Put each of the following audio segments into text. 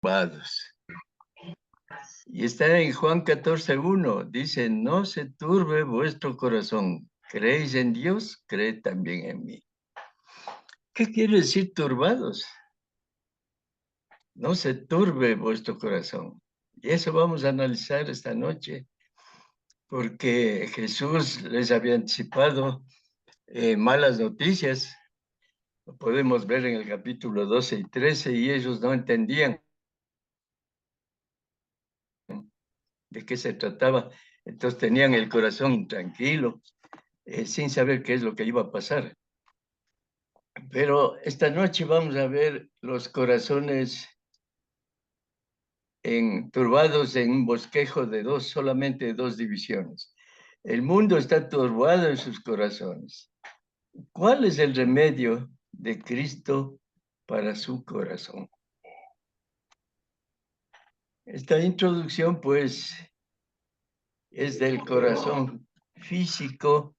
turbados. Y está en Juan 14:1. Dice, no se turbe vuestro corazón. ¿Creéis en Dios? Creed también en mí. ¿Qué quiere decir turbados? No se turbe vuestro corazón. Y eso vamos a analizar esta noche, porque Jesús les había anticipado malas noticias. Lo podemos ver en el capítulo 12 y 13, y ellos no entendían de qué se trataba. Entonces tenían el corazón intranquilo, sin saber qué es lo que iba a pasar. Pero esta noche vamos a ver los corazones turbados en un bosquejo de solamente dos divisiones. El mundo está turbado en sus corazones. ¿Cuál es el remedio de Cristo para su corazón? Esta introducción, pues, es del corazón físico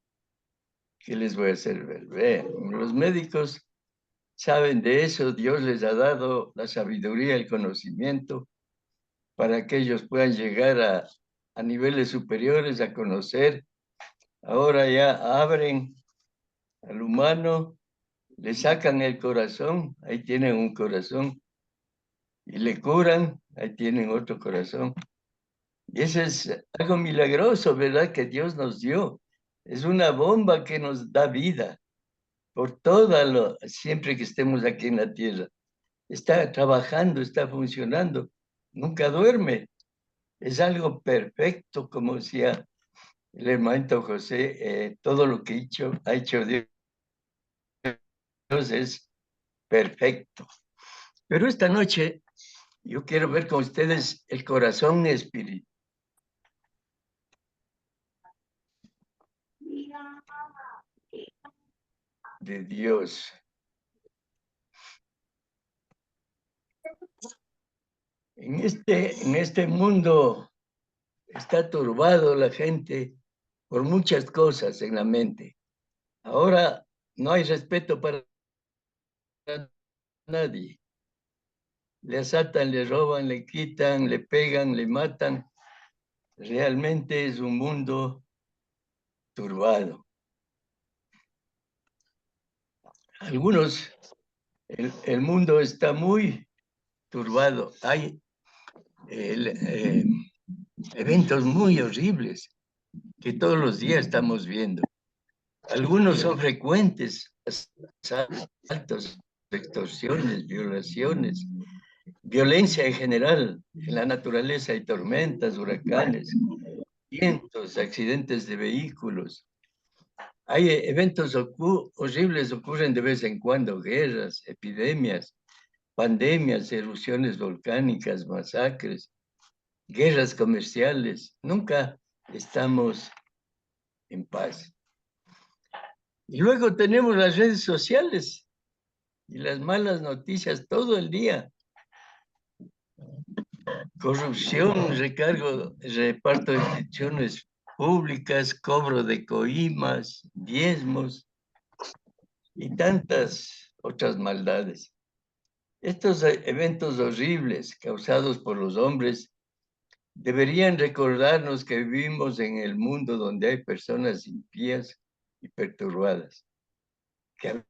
que les voy a hacer ver. Vean, los médicos saben de eso, Dios les ha dado la sabiduría, el conocimiento, para que ellos puedan llegar a niveles superiores, a conocer. Ahora ya abren al humano, le sacan el corazón, ahí tienen un corazón, y le curan, ahí tienen otro corazón. Y eso es algo milagroso, ¿verdad? Que Dios nos dio. Es una bomba que nos da vida por siempre que estemos aquí en la tierra. Está trabajando, está funcionando, nunca duerme. Es algo perfecto, como decía el hermanito José, todo lo que ha hecho Dios es perfecto. Pero esta noche yo quiero ver con ustedes el corazón espiritual de Dios. En este mundo está turbado la gente por muchas cosas en la mente. Ahora no hay respeto para nadie. Le asaltan, le roban, le quitan, le pegan, le matan. Realmente es un mundo turbado. Algunos, el mundo está muy turbado. Hay eventos muy horribles que todos los días estamos viendo. Algunos son frecuentes, asaltos, extorsiones, violaciones, violencia en general. En la naturaleza hay tormentas, huracanes, vientos, accidentes de vehículos. Hay eventos horribles, ocurren de vez en cuando, guerras, epidemias, pandemias, erupciones volcánicas, masacres, guerras comerciales. Nunca estamos en paz. Y luego tenemos las redes sociales y las malas noticias todo el día. Corrupción, reparto de instituciones públicas, cobro de coimas, diezmos y tantas otras maldades. Estos eventos horribles causados por los hombres deberían recordarnos que vivimos en el mundo donde hay personas impías y perturbadas, que a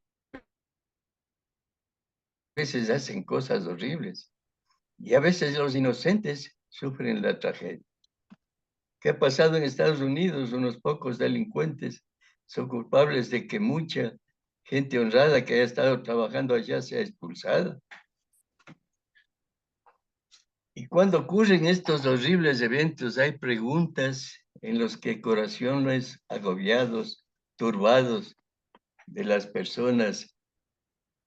veces hacen cosas horribles y a veces los inocentes sufren la tragedia. ¿Qué ha pasado en Estados Unidos? Unos pocos delincuentes son culpables de que mucha gente honrada que haya estado trabajando allá sea expulsada. Y cuando ocurren estos horribles eventos, hay preguntas en los que corazones agobiados, turbados de las personas,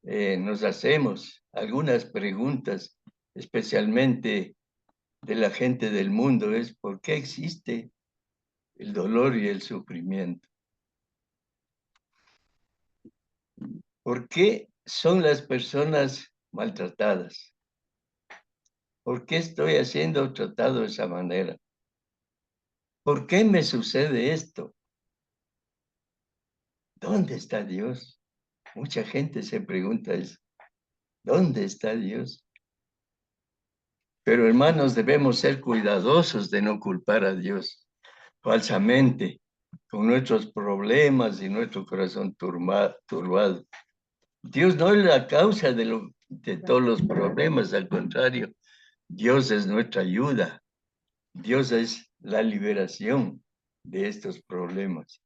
nos hacemos algunas preguntas, especialmente de la gente del mundo, es ¿por qué existe el dolor y el sufrimiento? ¿Por qué son las personas maltratadas? ¿Por qué estoy siendo tratado de esa manera? ¿Por qué me sucede esto? ¿Dónde está Dios? Mucha gente se pregunta eso. ¿Dónde está Dios? Pero hermanos, debemos ser cuidadosos de no culpar a Dios falsamente con nuestros problemas y nuestro corazón turbado. Dios no es la causa de todos los problemas, al contrario, Dios es nuestra ayuda. Dios es la liberación de estos problemas.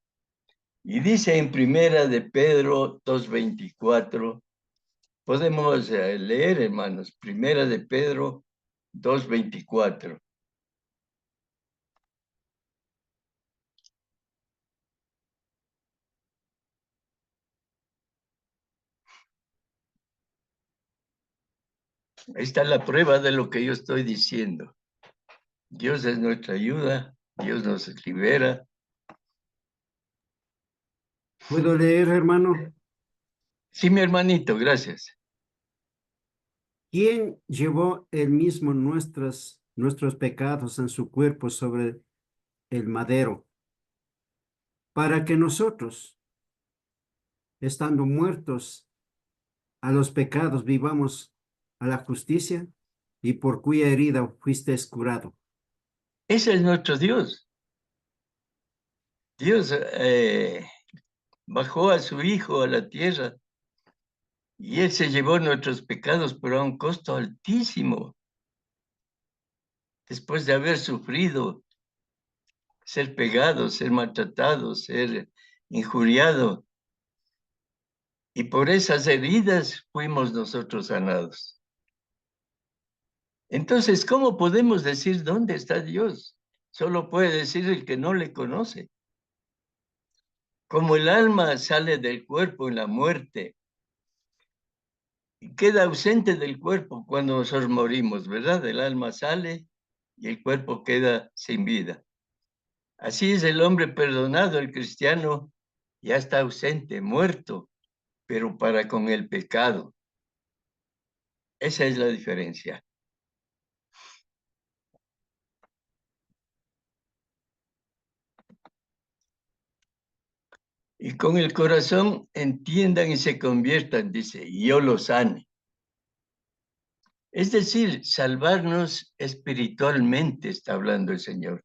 Y dice en Primera de Pedro 2:24, podemos leer, hermanos, Primera de Pedro 2:24. Ahí está la prueba de lo que yo estoy diciendo. Dios es nuestra ayuda, Dios nos libera. ¿Puedo leer, hermano? Sí, mi hermanito, gracias. ¿Quién llevó él mismo nuestros pecados en su cuerpo sobre el madero, para que nosotros, estando muertos a los pecados, vivamos a la justicia, y por cuya herida fuiste curado? Ese es nuestro Dios. Dios bajó a su Hijo a la tierra y Él se llevó nuestros pecados, pero a un costo altísimo. Después de haber sufrido, ser pegado, ser maltratado, ser injuriado. Y por esas heridas fuimos nosotros sanados. Entonces, ¿cómo podemos decir dónde está Dios? Solo puede decir el que no le conoce. Como el alma sale del cuerpo en la muerte y queda ausente del cuerpo cuando nosotros morimos, ¿verdad? El alma sale y el cuerpo queda sin vida. Así es el hombre perdonado, el cristiano ya está ausente, muerto, pero para con el pecado. Esa es la diferencia. Y con el corazón entiendan y se conviertan, dice, y yo los sane. Es decir, salvarnos espiritualmente, está hablando el Señor.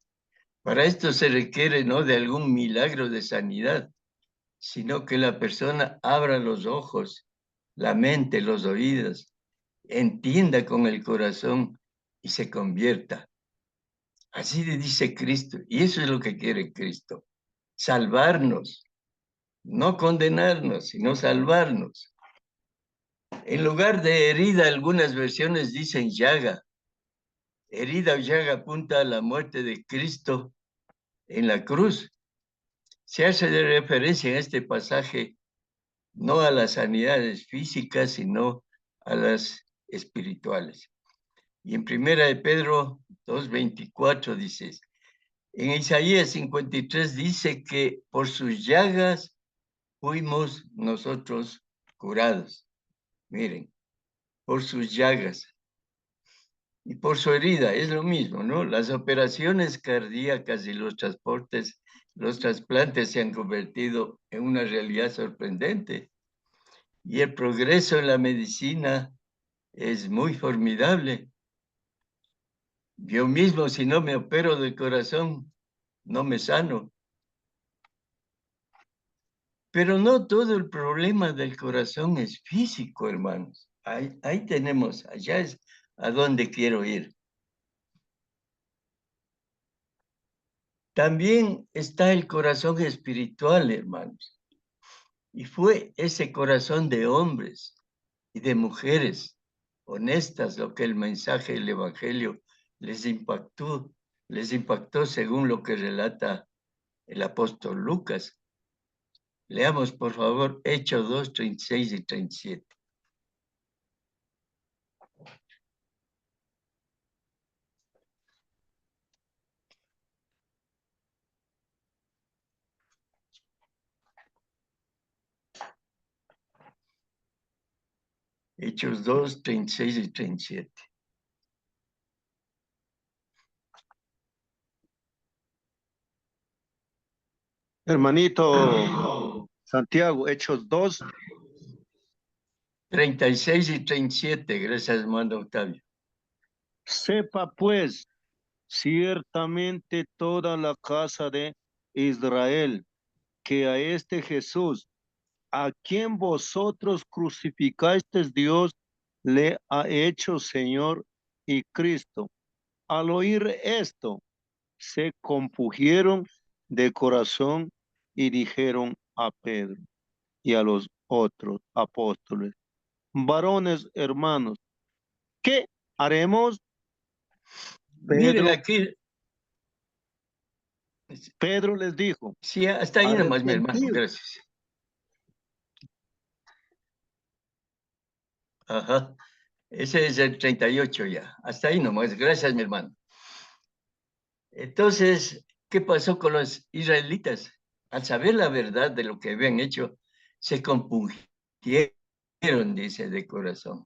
Para esto se requiere no de algún milagro de sanidad, sino que la persona abra los ojos, la mente, los oídos, entienda con el corazón y se convierta. Así le dice Cristo, y eso es lo que quiere Cristo, salvarnos, no condenarnos, sino salvarnos. En lugar de herida, algunas versiones dicen llaga. Herida o llaga apunta a la muerte de Cristo en la cruz. Se hace de referencia en este pasaje no a las sanidades físicas, sino a las espirituales. Y en Primera de Pedro 2:24 dice, en Isaías 53 dice que por sus llagas fuimos nosotros curados. Miren, por sus llagas y por su herida, es lo mismo, ¿no? Las operaciones cardíacas y los transportes, los trasplantes se han convertido en una realidad sorprendente. Y el progreso en la medicina es muy formidable. Yo mismo, si no me opero del corazón, no me sano. Pero no todo el problema del corazón es físico, hermanos. Ahí tenemos, allá es a donde quiero ir. También está el corazón espiritual, hermanos. Y fue ese corazón de hombres y de mujeres honestas lo que el mensaje del Evangelio les impactó según lo que relata el apóstol Lucas. Leamos, por favor, Hechos 2, 36 y 37. Hechos 2, 36 y 37. Hermanito Santiago, Hechos 2, 36 y 37, gracias, hermano Octavio. Sepa pues, ciertamente toda la casa de Israel, que a este Jesús, a quien vosotros crucificasteis, Dios le ha hecho Señor y Cristo. Al oír esto, se compungieron de corazón y dijeron a Pedro y a los otros apóstoles: varones hermanos, ¿qué haremos? Miren Pedro, aquí, Pedro les dijo: sí, hasta ahí nomás, mi hermano, arrepentidos. gracias. Ajá, ese es el 38 ya, hasta ahí nomás, gracias, mi hermano. Entonces, ¿qué pasó con los israelitas? Al saber la verdad de lo que habían hecho, se compungieron, dice, de corazón.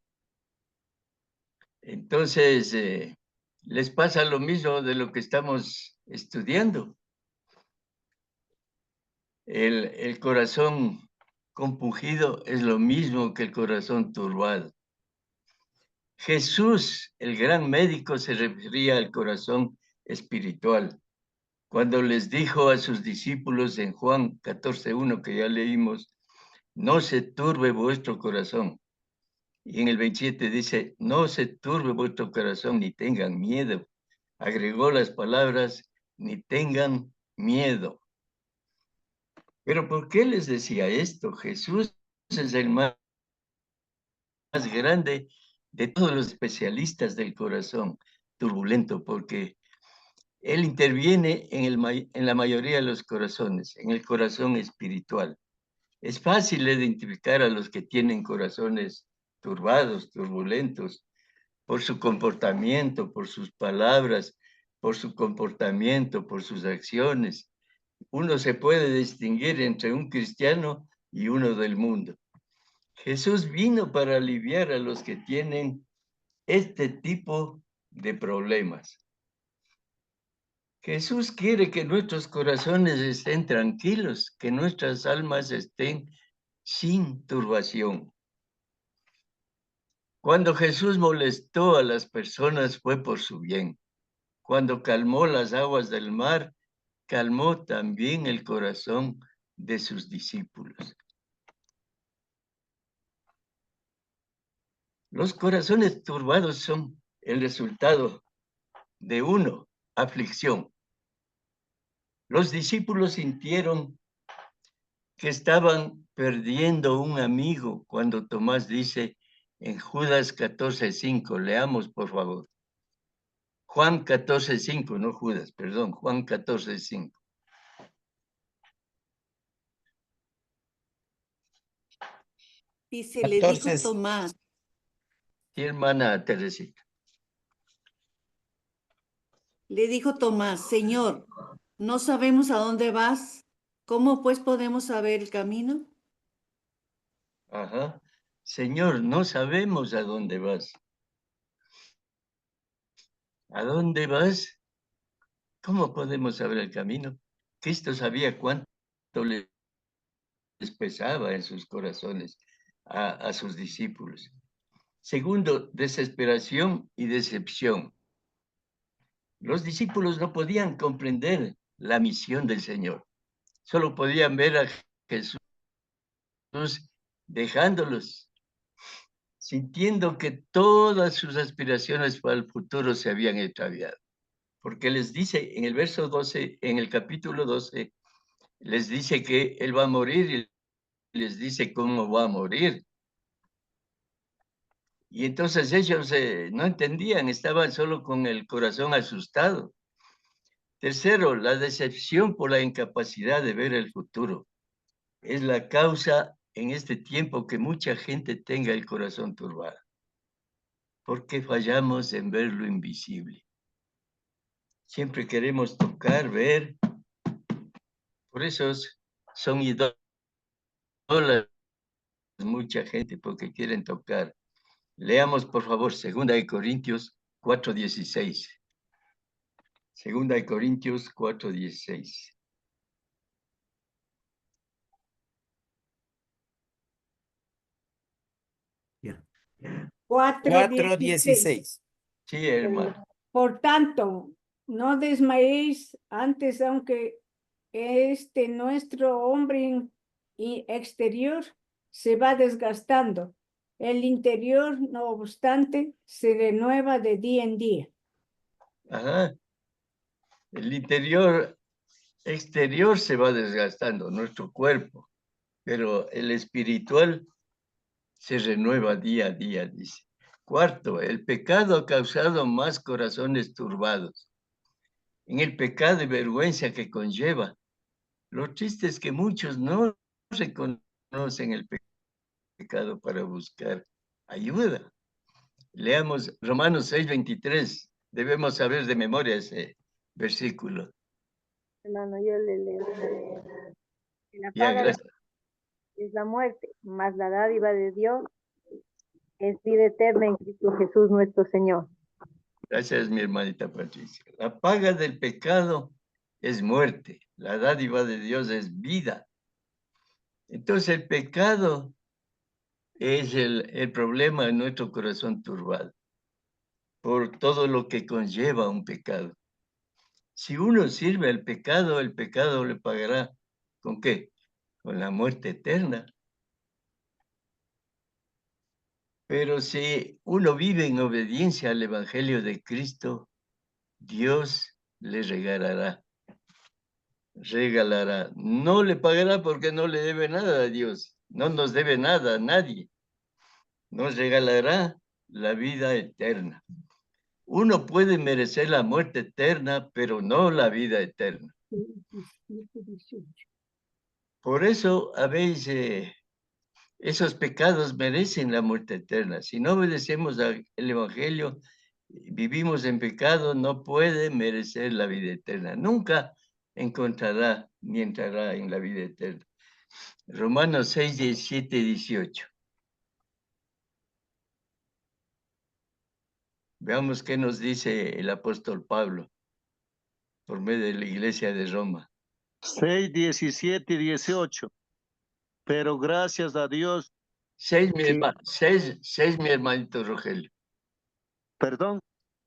Entonces, les pasa lo mismo de lo que estamos estudiando. El corazón compungido es lo mismo que el corazón turbado. Jesús, el gran médico, se refería al corazón espiritual. Cuando les dijo a sus discípulos en Juan 14:1, que ya leímos, no se turbe vuestro corazón. Y en el 27 dice, no se turbe vuestro corazón ni tengan miedo. Agregó las palabras, ni tengan miedo. Pero ¿por qué les decía esto? Jesús es el más grande de todos los especialistas del corazón turbulento, porque él interviene en la mayoría de los corazones, en el corazón espiritual. Es fácil identificar a los que tienen corazones turbados, turbulentos, por su comportamiento, por sus palabras, por su comportamiento, por sus acciones. Uno se puede distinguir entre un cristiano y uno del mundo. Jesús vino para aliviar a los que tienen este tipo de problemas. Jesús quiere que nuestros corazones estén tranquilos, que nuestras almas estén sin turbación. Cuando Jesús molestó a las personas fue por su bien. Cuando calmó las aguas del mar, calmó también el corazón de sus discípulos. Los corazones turbados son el resultado de aflicción. Los discípulos sintieron que estaban perdiendo un amigo cuando Tomás dice en Judas 14:5, leamos por favor. Juan 14:5, no Judas, perdón, Juan 14:5. Dice, le dijo 14. Tomás, Sí, hermana Teresita. Señor, no sabemos a dónde vas. ¿Cómo pues podemos saber el camino? Ajá. Señor, no sabemos a dónde vas. ¿A dónde vas? ¿Cómo podemos saber el camino? Cristo sabía cuánto les pesaba en sus corazones a sus discípulos. Segundo, desesperación y decepción. Los discípulos no podían comprender la misión del Señor. Solo podían ver a Jesús dejándolos, sintiendo que todas sus aspiraciones para el futuro se habían extraviado. Porque les dice en el verso 12, en el capítulo 12, les dice que él va a morir y les dice cómo va a morir. Y entonces ellos no entendían, estaban solo con el corazón asustado. Tercero, la decepción por la incapacidad de ver el futuro. Es la causa en este tiempo que mucha gente tenga el corazón turbado. Porque fallamos en ver lo invisible. Siempre queremos tocar, ver. Por eso son idólatras mucha gente, porque quieren tocar. Leamos, por favor, 2 Corintios 4:16. 2 Corintios 4:16. Ya. 4:16. 4:16. Sí, hermano. Por tanto, no desmayéis antes, aunque nuestro hombre exterior se va desgastando. El interior, no obstante, se renueva de día en día. Ajá. El exterior se va desgastando, nuestro cuerpo, pero el espiritual se renueva día a día, dice. Cuarto, el pecado ha causado más corazones turbados. En el pecado y vergüenza que conlleva. Lo triste es que muchos no reconocen el pecado para buscar ayuda. Leamos Romanos 6:23. Debemos saber de memoria ese versículo. Hermano, yo le leo. La Ya, paga gracias. es la muerte, mas la dádiva de Dios es vida eterna en Cristo Jesús nuestro Señor. Gracias, mi hermanita Patricia. La paga del pecado es muerte. La dádiva de Dios es vida. Entonces el pecado es el problema de nuestro corazón turbado por todo lo que conlleva un pecado. Si uno sirve al pecado, el pecado le pagará ¿con qué? Con la muerte eterna. Pero si uno vive en obediencia al Evangelio de Cristo, Dios le regalará. No le pagará porque no le debe nada a Dios. No nos debe nada a nadie. Nos regalará la vida eterna. Uno puede merecer la muerte eterna, pero no la vida eterna. Por eso habéis esos pecados merecen la muerte eterna. Si no obedecemos al Evangelio, vivimos en pecado, no puede merecer la vida eterna. Nunca encontrará ni entrará en la vida eterna. Romanos 6, 17 y 18. Veamos qué nos dice el apóstol Pablo por medio de la iglesia de Roma. 6, 17 y 18. Pero gracias a Dios, 6, que, mi hermanito Rogelio. perdón,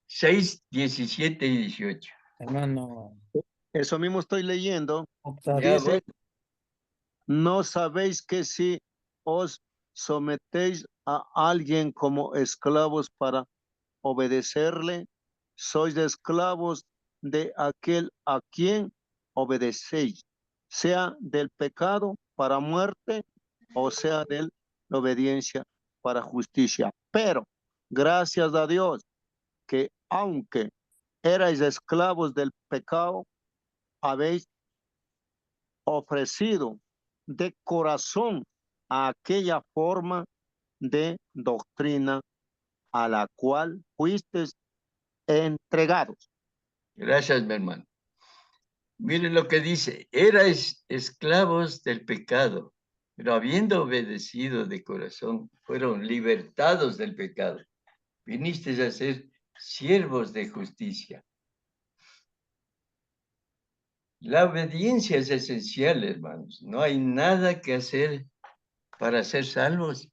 6, 17 y 18. Hermano, eso mismo estoy leyendo. Octavio. Ya, Dice, bueno, ¿no sabéis que si os sometéis a alguien como esclavos para obedecerle, sois esclavos de aquel a quien obedecéis, sea del pecado para muerte o sea de la obediencia para justicia? Pero gracias a Dios que aunque erais esclavos del pecado, habéis ofrecido de corazón a aquella forma de doctrina a la cual fuisteis entregados. gracias, mi hermano. Miren lo que dice, erais esclavos del pecado, pero habiendo obedecido de corazón, fueron libertados del pecado. Vinisteis a ser siervos de justicia. La obediencia es esencial, hermanos. No hay nada que hacer para ser salvos.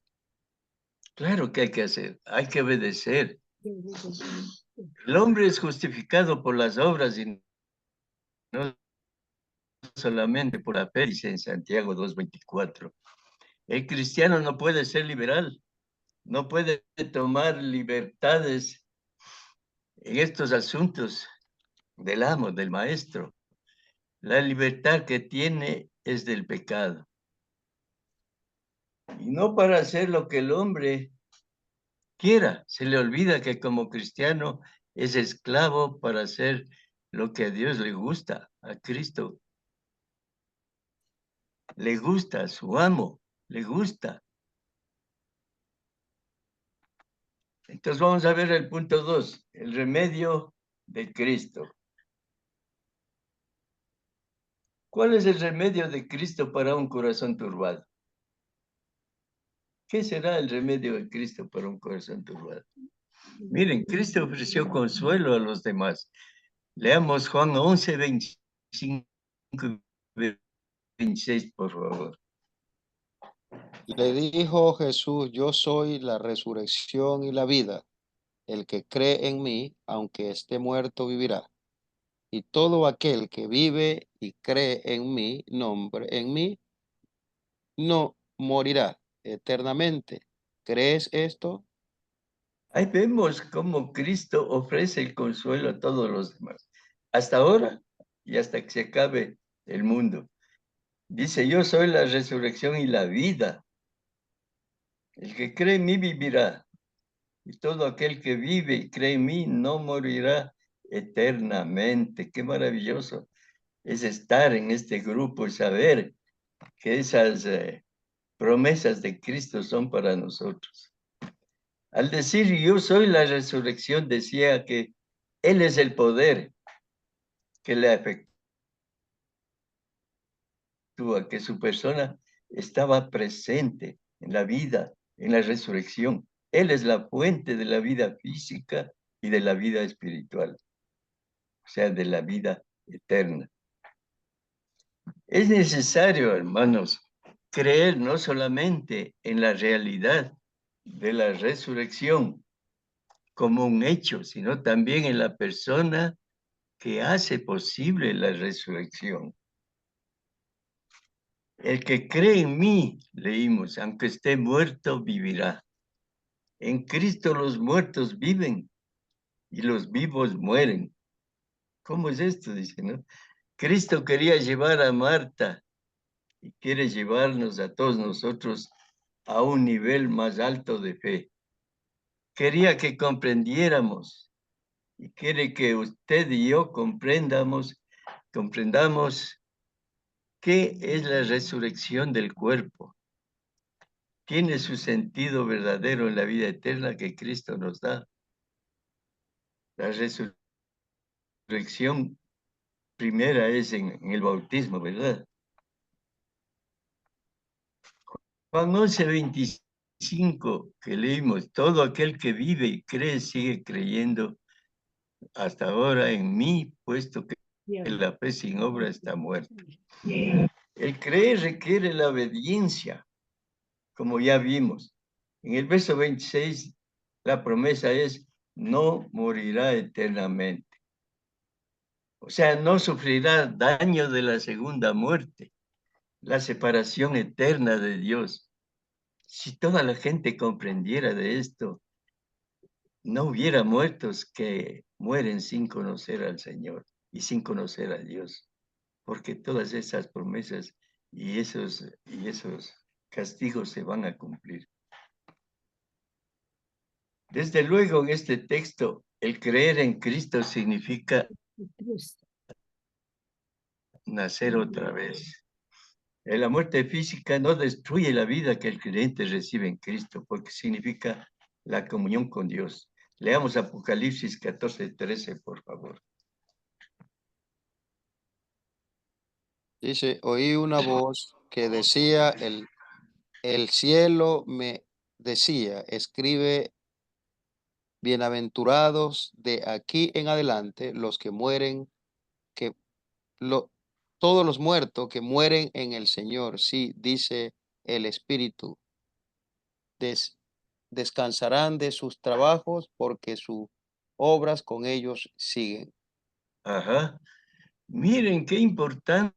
Claro que hay que hacer, hay que obedecer. El hombre es justificado por las obras y no solamente por la fe, dice en Santiago 2:24. El cristiano no puede ser liberal, no puede tomar libertades en estos asuntos del amo, del maestro. La libertad que tiene es del pecado. Y no para hacer lo que el hombre quiera. Se le olvida que como cristiano es esclavo para hacer lo que a Dios le gusta, a Cristo. Le gusta, a su amo, le gusta. Entonces vamos a ver el punto 2, el remedio de Cristo. ¿Cuál es el remedio de Cristo para un corazón turbado? ¿Qué será el remedio de Cristo para un corazón turbado? Miren, Cristo ofreció consuelo a los demás. Leamos Juan 11, 25 y 26, por favor. Le dijo Jesús, yo soy la resurrección y la vida. El que cree en mí, aunque esté muerto, vivirá. Y todo aquel que vive y cree en mi nombre, en mí, no morirá eternamente. ¿Crees esto? Ahí vemos cómo Cristo ofrece el consuelo a todos los demás, hasta ahora y hasta que se acabe el mundo. Dice, yo soy la resurrección y la vida. El que cree en mí vivirá, y todo aquel que vive y cree en mí no morirá eternamente. Qué maravilloso es estar en este grupo y saber que esas promesas de Cristo son para nosotros. Al decir yo soy la resurrección, decía que Él es el poder que le efectúa, que su persona estaba presente en la vida, en la resurrección. Él es la fuente de la vida física y de la vida espiritual, o sea, de la vida eterna. Es necesario, hermanos, creer no solamente en la realidad de la resurrección como un hecho, sino también en la persona que hace posible la resurrección. El que cree en mí, leímos, aunque esté muerto, vivirá. En Cristo los muertos viven y los vivos mueren. ¿Cómo es esto? Dice, ¿no? Cristo quería llevar a Marta y quiere llevarnos a todos nosotros a un nivel más alto de fe. Quería que comprendiéramos y quiere que usted y yo comprendamos qué es la resurrección del cuerpo. Tiene su sentido verdadero en la vida eterna que Cristo nos da. La resurrección primera es en el bautismo, ¿verdad? Juan 11:25 que leímos, todo aquel que vive y cree sigue creyendo hasta ahora en mí, puesto que la fe sin obra está muerta. El creer requiere la obediencia, como ya vimos. En el verso 26, la promesa es, no morirá eternamente. O sea, no sufrirá daño de la segunda muerte, la separación eterna de Dios. Si toda la gente comprendiera de esto, no hubiera muertos que mueren sin conocer al Señor y sin conocer a Dios, porque todas esas promesas y esos castigos se van a cumplir. Desde luego, en este texto, el creer en Cristo significa nacer otra vez. La muerte física no destruye la vida que el creyente recibe en Cristo, porque significa la comunión con Dios. Leamos Apocalipsis 14:13, por favor. Dice, oí una voz que decía, el cielo me decía, escribe, bienaventurados de aquí en adelante los que mueren, que todos los muertos que mueren en el Señor. Sí, dice el Espíritu, descansarán de sus trabajos porque sus obras con ellos siguen. Ajá. Miren qué importante.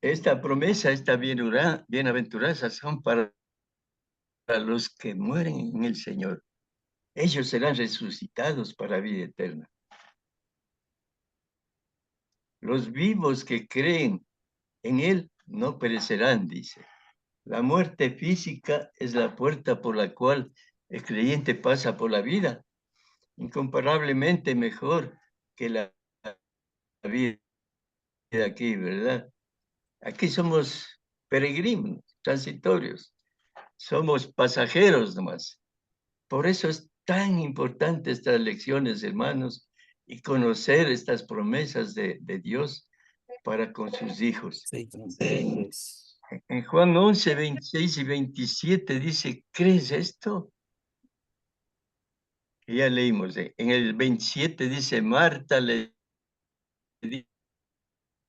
Esta promesa, esta bienaventuranza son para los que mueren en el Señor. Ellos serán resucitados para vida eterna. Los vivos que creen en Él no perecerán, dice. La muerte física es la puerta por la cual el creyente pasa por la vida, incomparablemente mejor que la vida aquí, ¿verdad? Aquí somos peregrinos, transitorios, somos pasajeros nomás. Por eso es tan importante estas lecciones, hermanos, y conocer estas promesas de Dios para con sus hijos. En Juan 11:26 y 27 dice, ¿crees esto? Y ya leímos. En el 27 dice, Marta le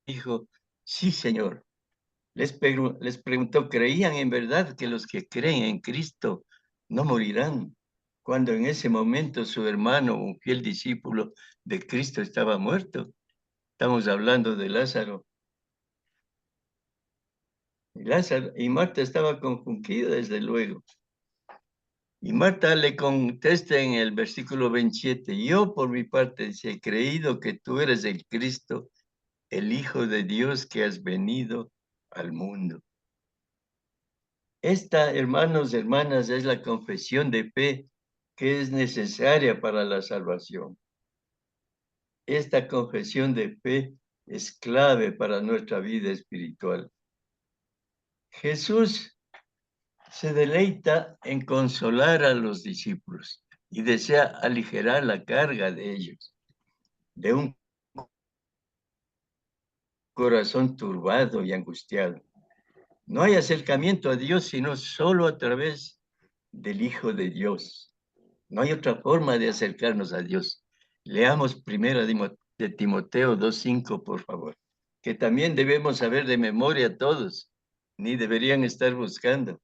dijo, sí, Señor, Les preguntó, ¿creían en verdad que los que creen en Cristo no morirán? Cuando en ese momento su hermano, un fiel discípulo de Cristo, estaba muerto. Estamos hablando de Lázaro. Y Marta estaba confundida, desde luego. Y Marta le contesta en el versículo 27, yo por mi parte he creído que tú eres el Cristo, el Hijo de Dios que has venido al mundo. Esta, hermanos, hermanas, es la confesión de fe que es necesaria para la salvación. Esta confesión de fe es clave para nuestra vida espiritual. Jesús se deleita en consolar a los discípulos y desea aligerar la carga de ellos, de un corazón turbado y angustiado. No hay acercamiento a Dios sino solo a través del Hijo de Dios. No hay otra forma de acercarnos a Dios. Leamos primero de Timoteo 2:5, por favor, que también debemos saber de memoria todos, ni deberían estar buscando.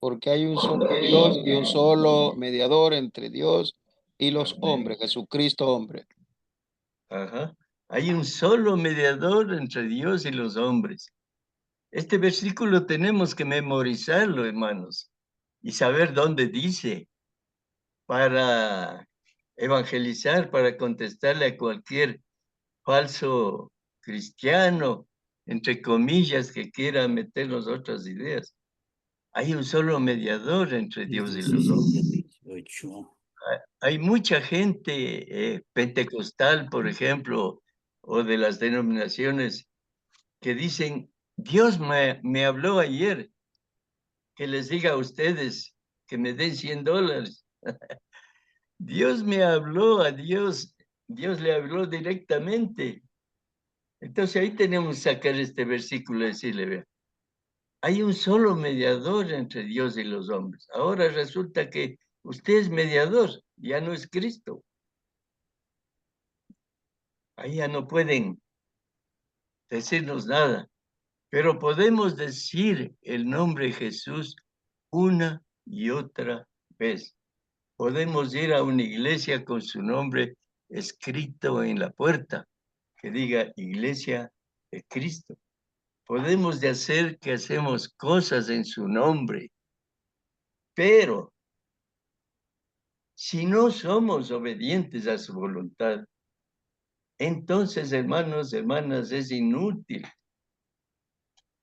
Porque hay un solo Dios y un solo mediador entre Dios y los Amén. hombres, Jesucristo hombre. Ajá. Hay un solo mediador entre Dios y los hombres. Este versículo tenemos que memorizarlo, hermanos, y saber dónde dice para evangelizar, para contestarle a cualquier falso cristiano, entre comillas, que quiera meternos otras ideas. Hay un solo mediador entre Dios y los hombres. Hay mucha gente pentecostal, por ejemplo, o de las denominaciones que dicen, Dios me habló ayer, que les diga a ustedes que me den $100. Dios me habló, a Dios le habló directamente. Entonces ahí tenemos que sacar este versículo y decirle, vea, hay un solo mediador entre Dios y los hombres. Ahora resulta que usted es mediador, ya no es Cristo. Ahí ya no pueden decirnos nada, pero podemos decir el nombre Jesús una y otra vez. Podemos ir a una iglesia con su nombre escrito en la puerta, que diga Iglesia de Cristo. Podemos de hacer que hacemos cosas en su nombre, pero si no somos obedientes a su voluntad, entonces, hermanos, hermanas, es inútil.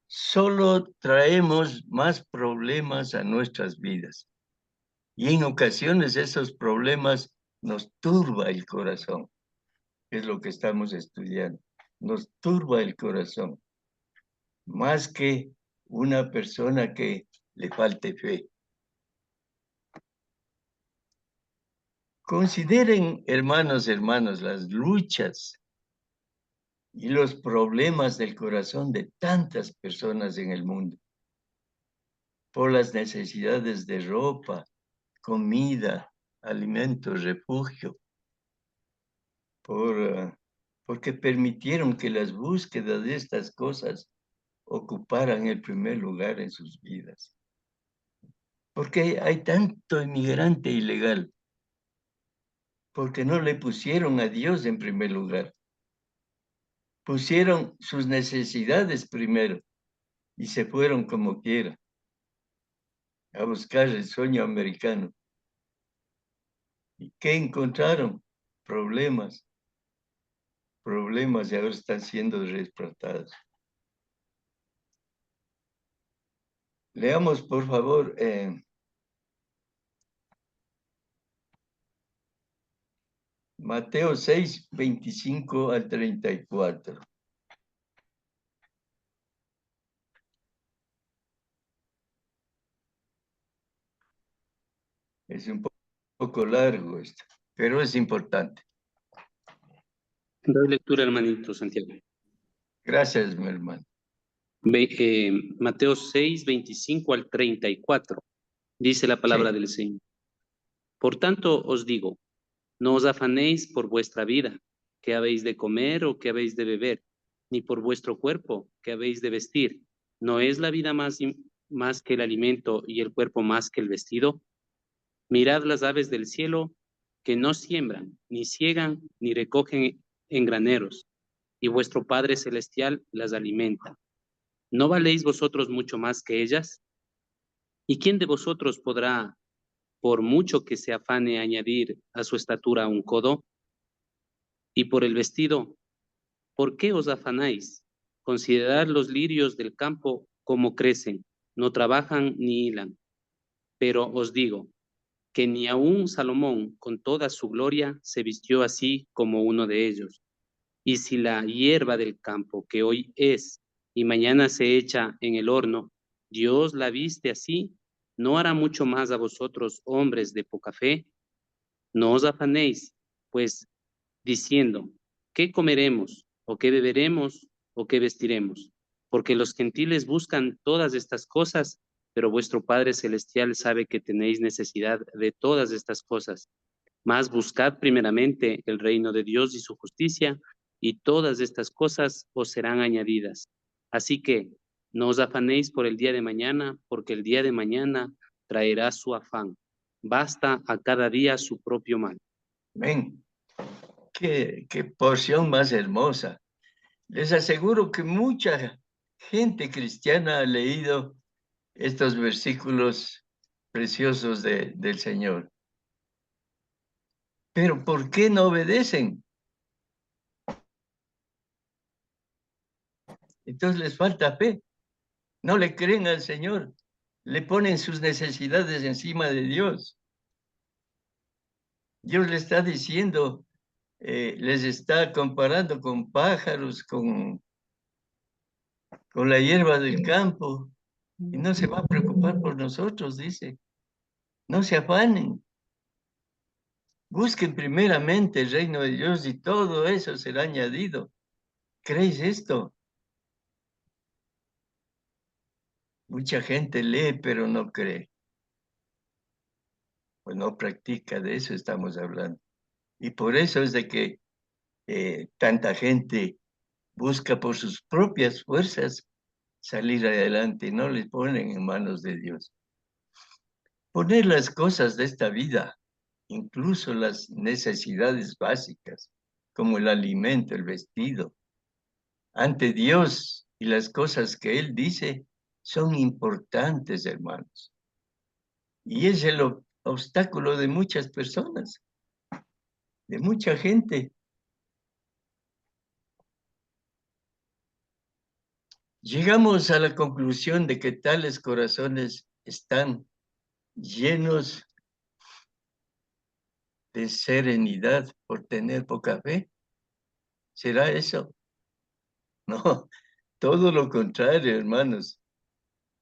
Solo traemos más problemas a nuestras vidas. Y en ocasiones esos problemas nos turba el corazón. Es lo que estamos estudiando. Nos turba el corazón. Más que una persona que le falte fe. Consideren, hermanos, hermanas, las luchas y los problemas del corazón de tantas personas en el mundo. Por las necesidades de ropa, comida, alimentos, refugio. Porque permitieron que las búsquedas de estas cosas ocuparan el primer lugar en sus vidas. Porque hay tanto inmigrante ilegal. Porque no le pusieron a Dios en primer lugar. Pusieron sus necesidades primero y se fueron como quiera a buscar el sueño americano. ¿Y qué encontraron? Problemas. Problemas y ahora están siendo desplazados. Leamos, por favor, Mateo 6, 25 al 34. Es un poco largo esto, pero es importante. Doy lectura, hermanito Santiago. Gracias, mi hermano. Mateo 6, 25 al 34. Dice la palabra Sí. del Señor. Por tanto os digo, no os afanéis por vuestra vida, qué habéis de comer o qué habéis de beber, ni por vuestro cuerpo que habéis de vestir. ¿No es la vida más que el alimento y el cuerpo más que el vestido? Mirad las aves del cielo, que no siembran, ni ciegan, ni recogen en graneros, y vuestro Padre Celestial las alimenta. ¿No valéis vosotros mucho más que ellas? ¿Y quién de vosotros podrá, por mucho que se afane, añadir a su estatura un codo? Y por el vestido, ¿por qué os afanáis? Considerad los lirios del campo cómo crecen, no trabajan ni hilan. Pero os digo que ni aun Salomón con toda su gloria se vistió así como uno de ellos. Y si la hierba del campo que hoy es y mañana se echa en el horno, Dios la viste así, ¿no hará mucho más a vosotros, hombres de poca fe? No os afanéis, pues, diciendo, ¿qué comeremos, o qué beberemos, o qué vestiremos? Porque los gentiles buscan todas estas cosas, pero vuestro Padre Celestial sabe que tenéis necesidad de todas estas cosas. Mas buscad primeramente el reino de Dios y su justicia, y todas estas cosas os serán añadidas. Así que no os afanéis por el día de mañana, porque el día de mañana traerá su afán. Basta a cada día su propio mal. Amén. Qué porción más hermosa. Les aseguro que mucha gente cristiana ha leído estos versículos preciosos del Señor. Pero ¿por qué no obedecen? Entonces les falta fe. No le creen al Señor. Le ponen sus necesidades encima de Dios. Dios le está diciendo, les está comparando con pájaros, con la hierba del campo. Y no se va a preocupar por nosotros, dice. No se afanen. Busquen primeramente el reino de Dios y todo eso será añadido. ¿Creéis esto? Mucha gente lee, pero no cree. Pues no practica, de eso estamos hablando. Y por eso es de que tanta gente busca por sus propias fuerzas salir adelante, no les ponen en manos de Dios. Poner las cosas de esta vida, incluso las necesidades básicas, como el alimento, el vestido, ante Dios y las cosas que Él dice son importantes, hermanos. Y es el obstáculo de muchas personas, de mucha gente. Llegamos a la conclusión de que tales corazones están llenos de serenidad por tener poca fe. ¿Será eso? No, todo lo contrario, hermanos.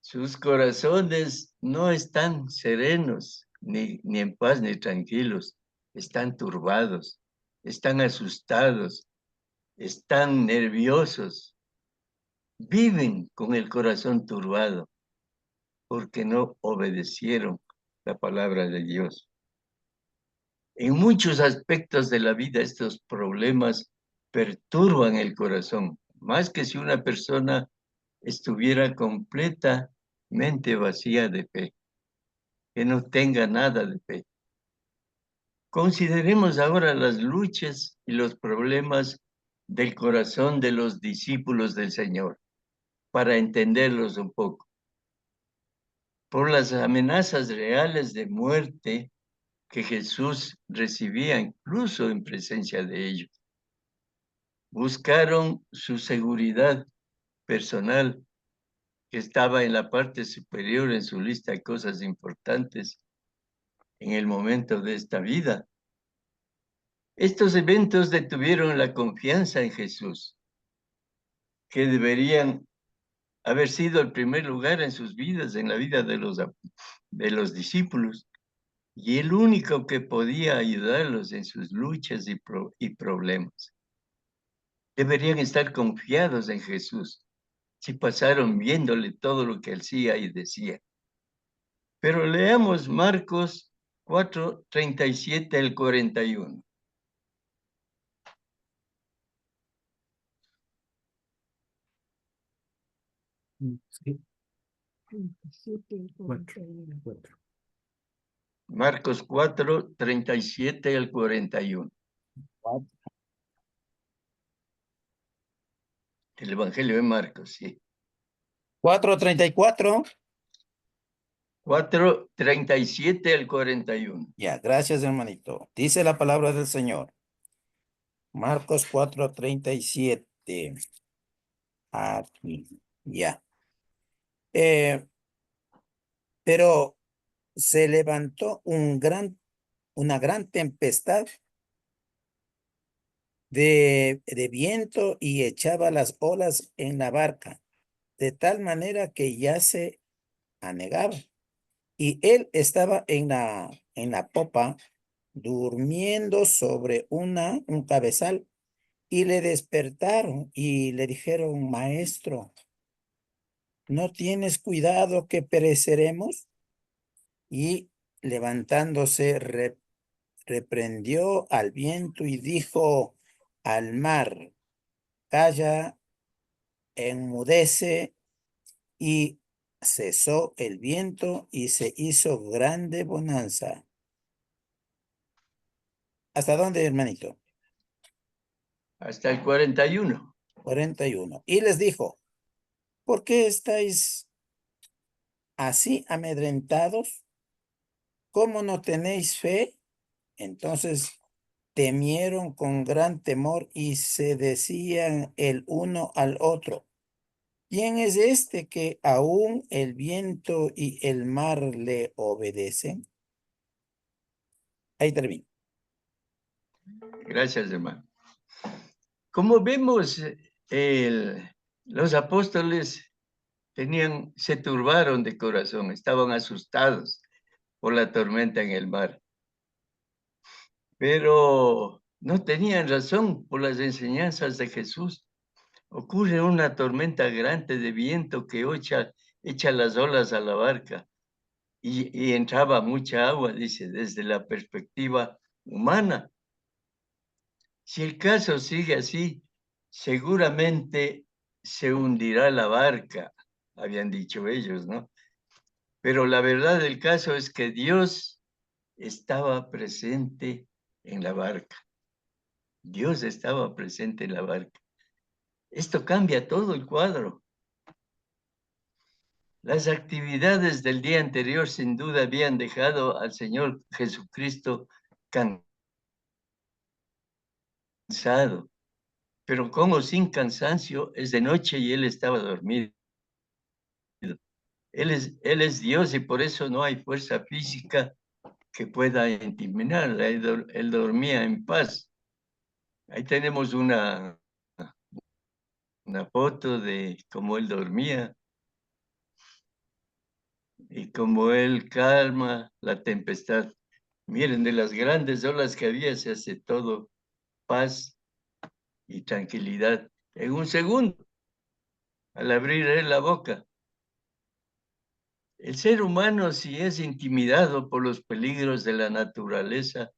Sus corazones no están serenos, ni en paz, ni tranquilos. Están turbados, están asustados, están nerviosos. Viven con el corazón turbado porque no obedecieron la palabra de Dios. En muchos aspectos de la vida estos problemas perturban el corazón, más que si una persona estuviera completamente vacía de fe, que no tenga nada de fe. Consideremos ahora las luchas y los problemas del corazón de los discípulos del Señor, para entenderlos un poco. Por las amenazas reales de muerte que Jesús recibía incluso en presencia de ellos. Buscaron su seguridad personal, que estaba en la parte superior en su lista de cosas importantes en el momento de esta vida. Estos eventos detuvieron la confianza en Jesús, que deberían haber sido el primer lugar en sus vidas, en la vida de los discípulos, y el único que podía ayudarlos en sus luchas y problemas. Deberían estar confiados en Jesús, si pasaron viéndole todo lo que hacía y decía. Pero leamos Marcos 4, 37 al 41. Sí, 27 y 41. 4. Marcos 4, 37 al 41. El Evangelio de Marcos, sí. 4:34. 4, 37 al 41. Ya, gracias, hermanito. Dice la palabra del Señor. Marcos 4:37. Aquí, ya. Pero se levantó una gran tempestad de viento y echaba las olas en la barca, de tal manera que ya se anegaba. Y él estaba en la popa, durmiendo sobre un cabezal, y le despertaron y le dijeron: Maestro, ¿no tienes cuidado que pereceremos? Y levantándose, reprendió al viento y dijo al mar: Calla, enmudece. Y cesó el viento y se hizo grande bonanza. ¿Hasta dónde, hermanito? Hasta el 41. 41. Y les dijo: ¿por qué estáis así amedrentados? ¿Cómo no tenéis fe? Entonces temieron con gran temor y se decían el uno al otro: ¿quién es este que aún el viento y el mar le obedecen? Ahí termino. Gracias, hermano. Como vemos, los apóstoles se turbaron de corazón, estaban asustados por la tormenta en el mar. Pero no tenían razón por las enseñanzas de Jesús. Ocurre una tormenta grande de viento que echa las olas a la barca y entraba mucha agua, dice, desde la perspectiva humana. Si el caso sigue así, seguramente se hundirá la barca, habían dicho ellos, ¿no? Pero la verdad del caso es que Dios estaba presente en la barca. Dios estaba presente en la barca. Esto cambia todo el cuadro. Las actividades del día anterior sin duda habían dejado al Señor Jesucristo cansado, pero como sin cansancio, es de noche y él estaba dormido. Él es Dios y por eso no hay fuerza física que pueda intimidarla. Él dormía en paz. Ahí tenemos una foto de cómo él dormía y cómo él calma la tempestad. Miren, de las grandes olas que había se hace todo paz y tranquilidad en un segundo al abrir él la boca. El ser humano, si es intimidado por los peligros de la naturaleza,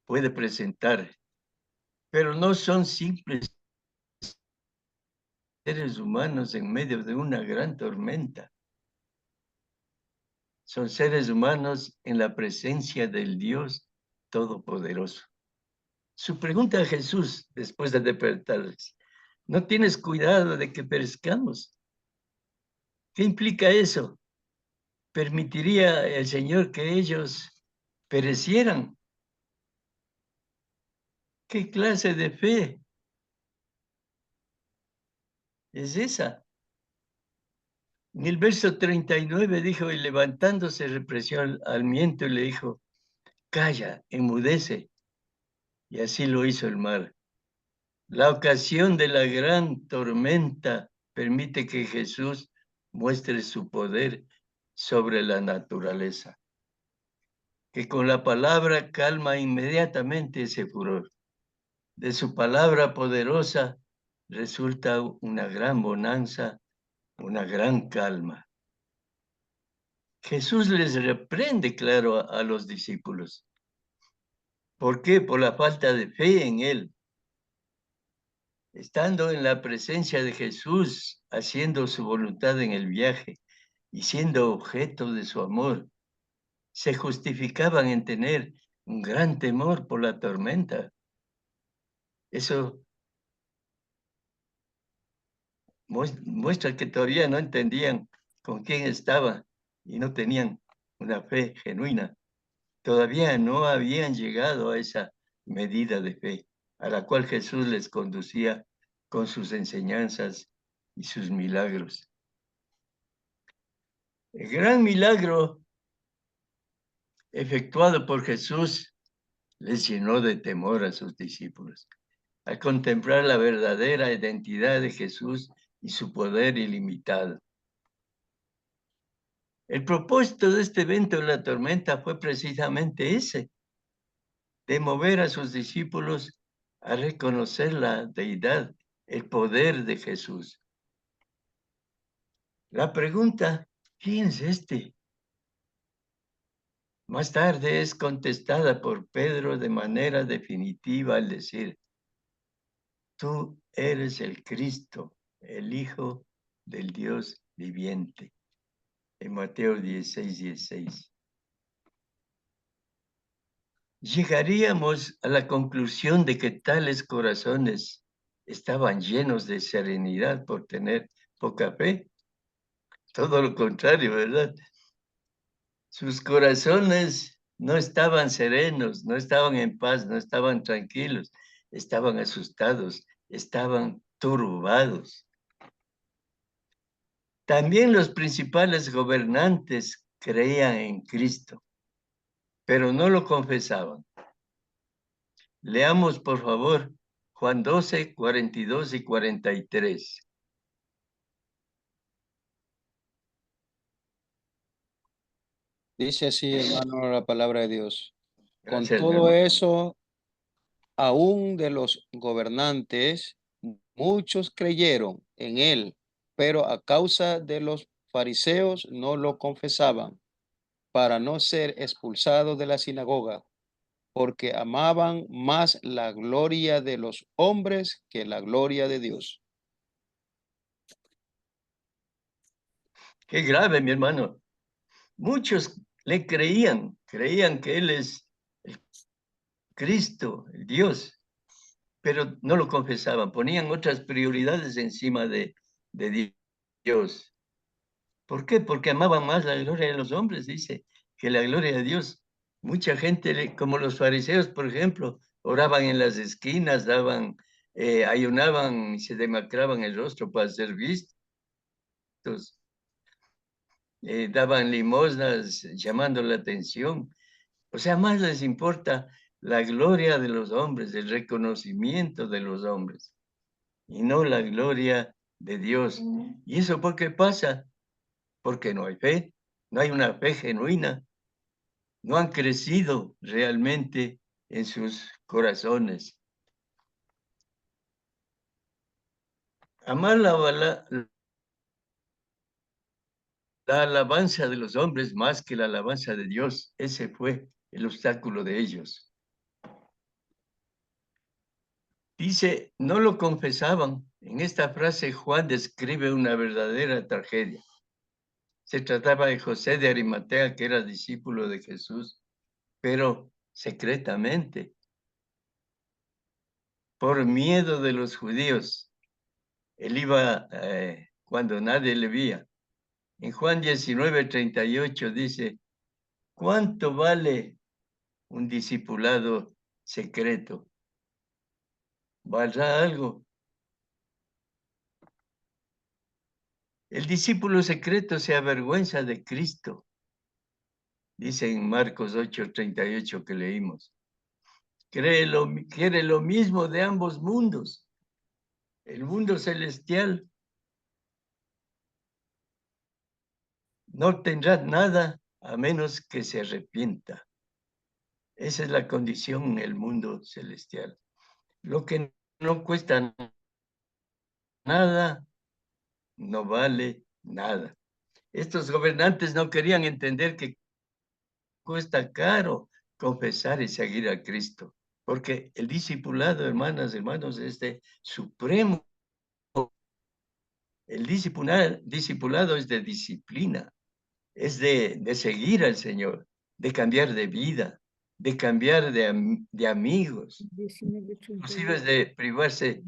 puede presentar, pero no son simples seres humanos en medio de una gran tormenta. Son seres humanos en la presencia del Dios Todopoderoso. Su pregunta a Jesús, después de despertarles: ¿no tienes cuidado de que perezcamos? ¿Qué implica eso? ¿Permitiría el Señor que ellos perecieran? ¿Qué clase de fe es esa? En el verso 39 dijo, y levantándose represió al viento y le dijo: calla, enmudece. Y así lo hizo el mar. La ocasión de la gran tormenta permite que Jesús muestre su poder sobre la naturaleza, que con la palabra calma inmediatamente ese furor. De su palabra poderosa resulta una gran bonanza, una gran calma. Jesús les reprende, claro, a los discípulos. ¿Por qué? Por la falta de fe en Él. estando en la presencia de Jesús, haciendo su voluntad en el viaje y siendo objeto de su amor, se justificaban en tener un gran temor por la tormenta. Eso muestra que todavía no entendían con quién estaba y no tenían una fe genuina. Todavía no habían llegado a esa medida de fe a la cual Jesús les conducía con sus enseñanzas y sus milagros. El gran milagro efectuado por Jesús les llenó de temor a sus discípulos. Al contemplar la verdadera identidad de Jesús y su poder ilimitado. El propósito de este evento de la tormenta fue precisamente ese, de mover a sus discípulos a reconocer la deidad, el poder de Jesús. La pregunta, ¿quién es este? Más tarde es contestada por Pedro de manera definitiva al decir, tú eres el Cristo, el Hijo del Dios viviente. En Mateo 16:16. Llegaríamos a la conclusión de que tales corazones estaban llenos de serenidad por tener poca fe. Todo lo contrario, ¿verdad? Sus corazones no estaban serenos, no estaban en paz, no estaban tranquilos, estaban asustados, estaban turbados. También los principales gobernantes creían en Cristo, pero no lo confesaban. Leamos, por favor, Juan 12, 42 y 43. Dice así, hermano, la palabra de Dios. Con Gracias, mi todo hermano. eso, aún de los gobernantes, muchos creyeron en él, pero a causa de los fariseos no lo confesaban, para no ser expulsados de la sinagoga, porque amaban más la gloria de los hombres que la gloria de Dios. Qué grave, mi hermano. Muchos le creían que Él es el Cristo, el Dios, pero no lo confesaban, ponían otras prioridades encima de Dios. ¿Por qué? Porque amaban más la gloria de los hombres, dice, que la gloria de Dios. Mucha gente, como los fariseos, por ejemplo, oraban en las esquinas, ayunaban y se demacraban el rostro para ser vistos. Daban limosnas llamando la atención. O sea, más les importa la gloria de los hombres, el reconocimiento de los hombres, y no la gloria de Dios. ¿Y eso por qué pasa? Porque no hay fe, no hay una fe genuina, no han crecido realmente en sus corazones. Amar la alabanza de los hombres más que la alabanza de Dios, ese fue el obstáculo de ellos. Dice, no lo confesaban. En esta frase Juan describe una verdadera tragedia. Se trataba de José de Arimatea, que era discípulo de Jesús, pero secretamente, por miedo de los judíos. Él iba cuando nadie le veía. En Juan 19:38 dice, ¿cuánto vale un discipulado secreto? ¿Valdrá algo? El discípulo secreto se avergüenza de Cristo, dice en Marcos 8:38 que leímos. Quiere lo mismo de ambos mundos, el mundo celestial. No tendrá nada a menos que se arrepienta. Esa es la condición en el mundo celestial. Lo que no cuesta nada, no vale nada. Estos gobernantes no querían entender que cuesta caro confesar y seguir a Cristo. Porque el discipulado, hermanas, hermanos, es de supremo. El discipulado es de disciplina, es de seguir al Señor, de cambiar de vida, de cambiar de amigos, 19:38. inclusive es de privarse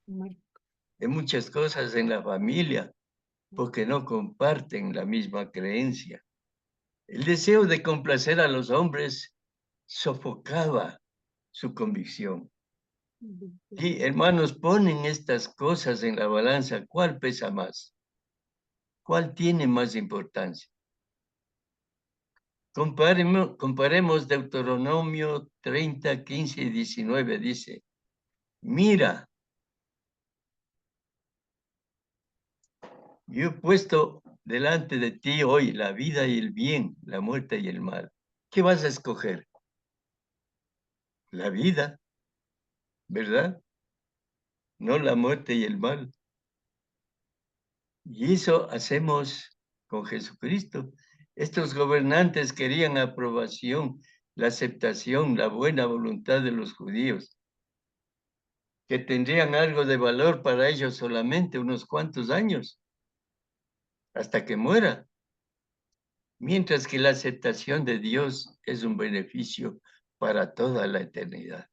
Marco. de muchas cosas en la familia, porque no comparten la misma creencia. El deseo de complacer a los hombres sofocaba su convicción. Y hermanos, ponen estas cosas en la balanza. ¿Cuál pesa más? ¿Cuál tiene más importancia? Comparemos Deuteronomio 30, 15 y 19. Dice, mira, yo he puesto delante de ti hoy la vida y el bien, la muerte y el mal. ¿Qué vas a escoger? La vida, ¿verdad? No la muerte y el mal. Y eso hacemos con Jesucristo. Estos gobernantes querían aprobación, la aceptación, la buena voluntad de los judíos, que tendrían algo de valor para ellos solamente unos cuantos años, hasta que muera. Mientras que la aceptación de Dios es un beneficio para toda la eternidad.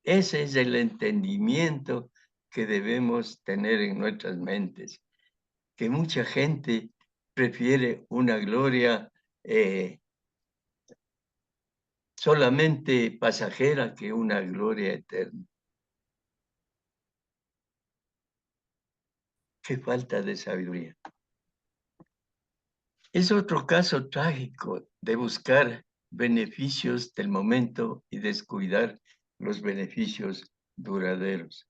Ese es el entendimiento que debemos tener en nuestras mentes, que mucha gente prefiere una gloria solamente pasajera que una gloria eterna. Qué falta de sabiduría. Es otro caso trágico de buscar beneficios del momento y descuidar los beneficios duraderos.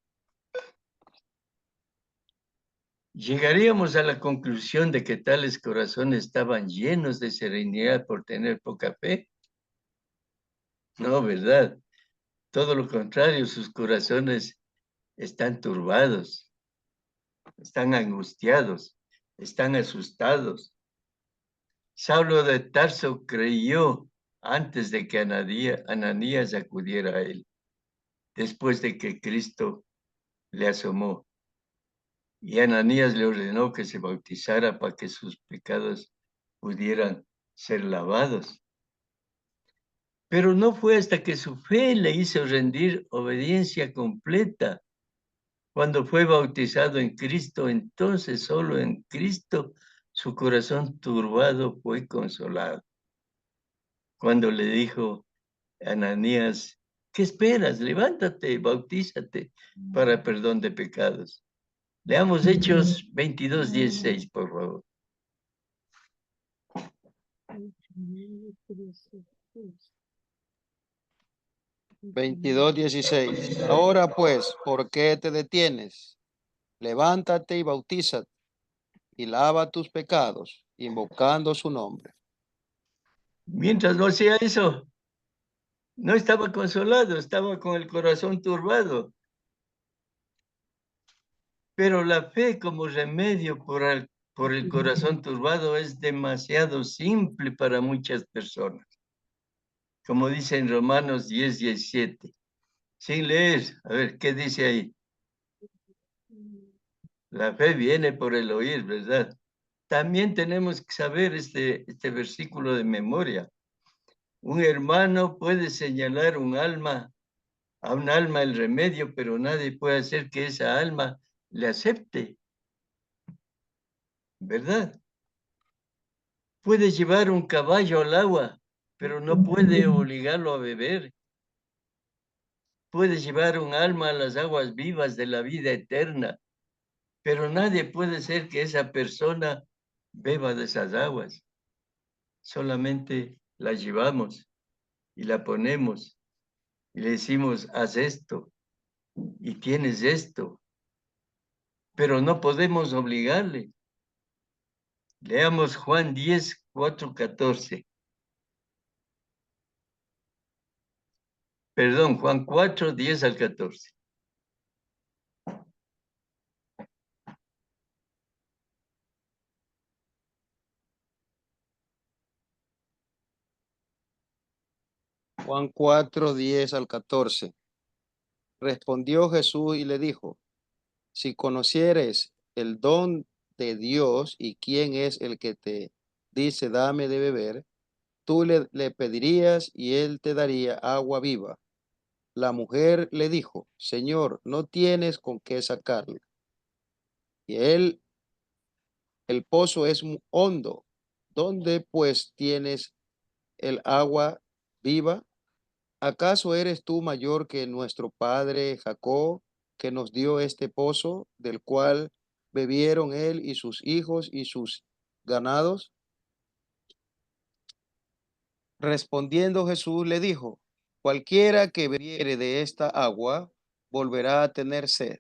Llegaríamos a la conclusión de que tales corazones estaban llenos de serenidad por tener poca fe. No, ¿verdad? Todo lo contrario, sus corazones están turbados, están angustiados, están asustados. Saulo de Tarso creyó antes de que Ananías acudiera a él, después de que Cristo le asomó. Y Ananías le ordenó que se bautizara para que sus pecados pudieran ser lavados. Pero no fue hasta que su fe le hizo rendir obediencia completa. Cuando fue bautizado en Cristo, entonces solo en Cristo su corazón turbado fue consolado. Cuando le dijo Ananías, ¿qué esperas? Levántate, bautízate para perdón de pecados. Leamos Hechos 22:16, por favor. 22:16. Ahora pues, ¿por qué te detienes? Levántate y bautízate y lava tus pecados, invocando su nombre. Mientras no hacía eso, no estaba consolado, estaba con el corazón turbado. Pero la fe como remedio por el corazón turbado es demasiado simple para muchas personas. Como dice en Romanos 10:17. Sin leer, a ver, ¿qué dice ahí? La fe viene por el oír, ¿verdad? También tenemos que saber este versículo de memoria. Un hermano puede señalar a un alma el remedio, pero nadie puede hacer que esa alma le acepte, ¿verdad? Puede llevar un caballo al agua, pero no puede obligarlo a beber. Puede llevar un alma a las aguas vivas de la vida eterna, pero nadie puede hacer que esa persona beba de esas aguas. Solamente la llevamos y la ponemos y le decimos, haz esto y tienes esto, pero no podemos obligarle. Leamos Juan 10:4-14. Perdón, Juan 4:10-14. Juan 4, 10 al 14. Respondió Jesús y le dijo, si conocieres el don de Dios y quién es el que te dice dame de beber, tú le pedirías y él te daría agua viva. La mujer le dijo, Señor, no tienes con qué sacarla. Y el pozo es hondo. ¿Dónde pues tienes el agua viva? ¿Acaso eres tú mayor que nuestro padre Jacob, que nos dio este pozo, del cual bebieron él y sus hijos y sus ganados? Respondiendo Jesús le dijo, cualquiera que bebiere de esta agua volverá a tener sed,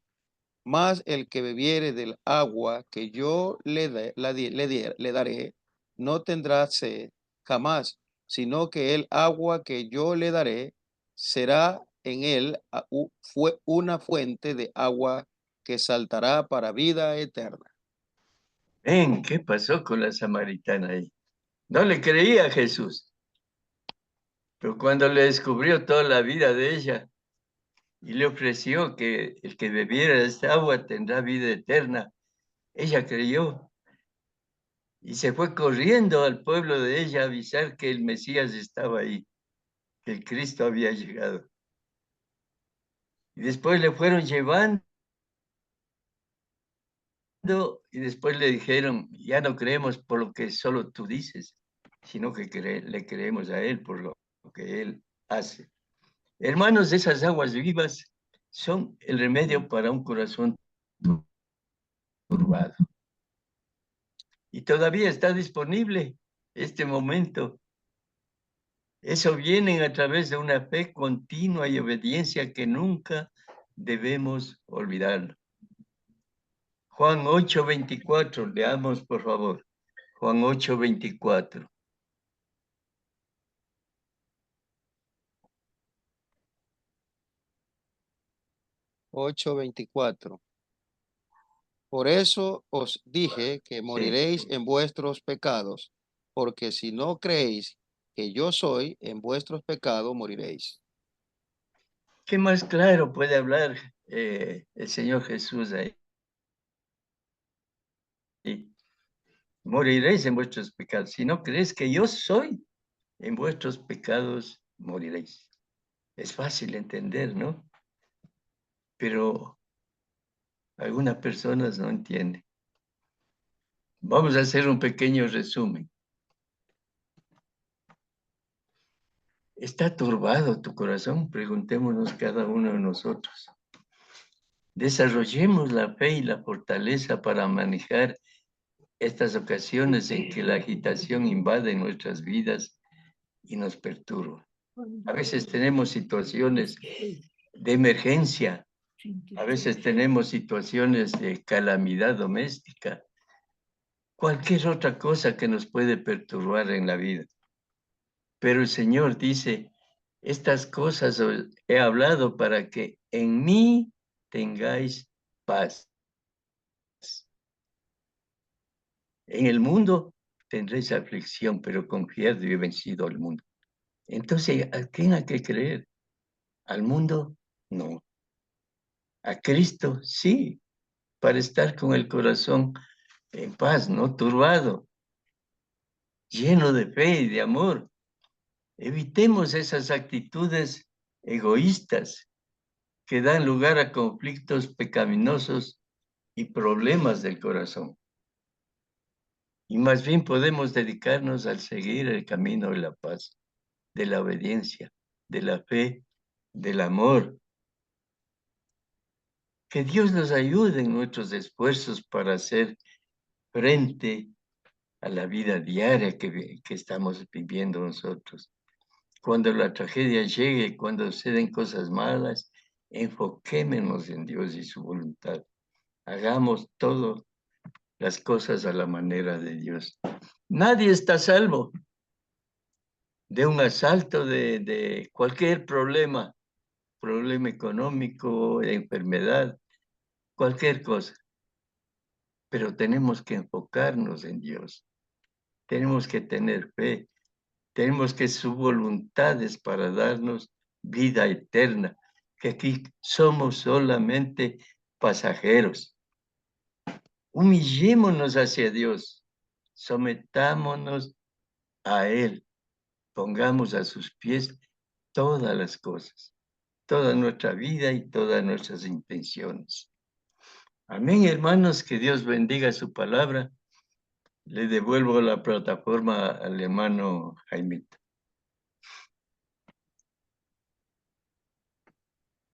mas el que bebiere del agua que yo le daré, no tendrá sed jamás, sino que el agua que yo le daré será en él fue una fuente de agua que saltará para vida eterna. ¿Qué pasó con la samaritana ahí? No le creía a Jesús. Pero cuando le descubrió toda la vida de ella y le ofreció que el que bebiera de esta agua tendrá vida eterna, ella creyó y se fue corriendo al pueblo de ella a avisar que el Mesías estaba ahí, que el Cristo había llegado. Y después le fueron llevando y después le dijeron, ya no creemos por lo que solo tú dices, sino que le creemos a él por lo que él hace. Hermanos, esas aguas vivas son el remedio para un corazón turbado. Y todavía está disponible este momento. Eso viene a través de una fe continua y obediencia que nunca debemos olvidar. Juan 8:24, leamos por favor. Juan 8:24. Por eso os dije que moriréis Sí. en vuestros pecados, porque si no creéis que yo soy, en vuestros pecados moriréis. ¿Qué más claro puede hablar el Señor Jesús ahí? Moriréis en vuestros pecados. Si no crees que yo soy, en vuestros pecados moriréis. Es fácil entender, ¿no? Pero algunas personas no entienden. Vamos a hacer un pequeño resumen. ¿Está turbado tu corazón? Preguntémonos cada uno de nosotros. Desarrollemos la fe y la fortaleza para manejar estas ocasiones en que la agitación invade nuestras vidas y nos perturba. A veces tenemos situaciones de emergencia, a veces tenemos situaciones de calamidad doméstica, cualquier otra cosa que nos puede perturbar en la vida. Pero el Señor dice, estas cosas os he hablado para que en mí tengáis paz. En el mundo tendréis aflicción, pero confiad, yo he vencido al mundo. Entonces, ¿a quién hay que creer? ¿Al mundo? No. A Cristo, sí, para estar con el corazón en paz, no turbado, lleno de fe y de amor. Evitemos esas actitudes egoístas que dan lugar a conflictos pecaminosos y problemas del corazón. Y más bien podemos dedicarnos al seguir el camino de la paz, de la obediencia, de la fe, del amor. Que Dios nos ayude en nuestros esfuerzos para hacer frente a la vida diaria que estamos viviendo nosotros. Cuando la tragedia llegue, cuando se den cosas malas, enfoquémonos en Dios y su voluntad. Hagamos todas las cosas a la manera de Dios. Nadie está salvo de un asalto, de cualquier problema económico, de enfermedad, cualquier cosa. Pero tenemos que enfocarnos en Dios. Tenemos que tener fe Tenemos que su voluntad es para darnos vida eterna, que aquí somos solamente pasajeros. Humillémonos hacia Dios, sometámonos a Él, pongamos a sus pies todas las cosas, toda nuestra vida y todas nuestras intenciones. Amén, hermanos, que Dios bendiga su palabra. Le devuelvo la plataforma al hermano Jaimito.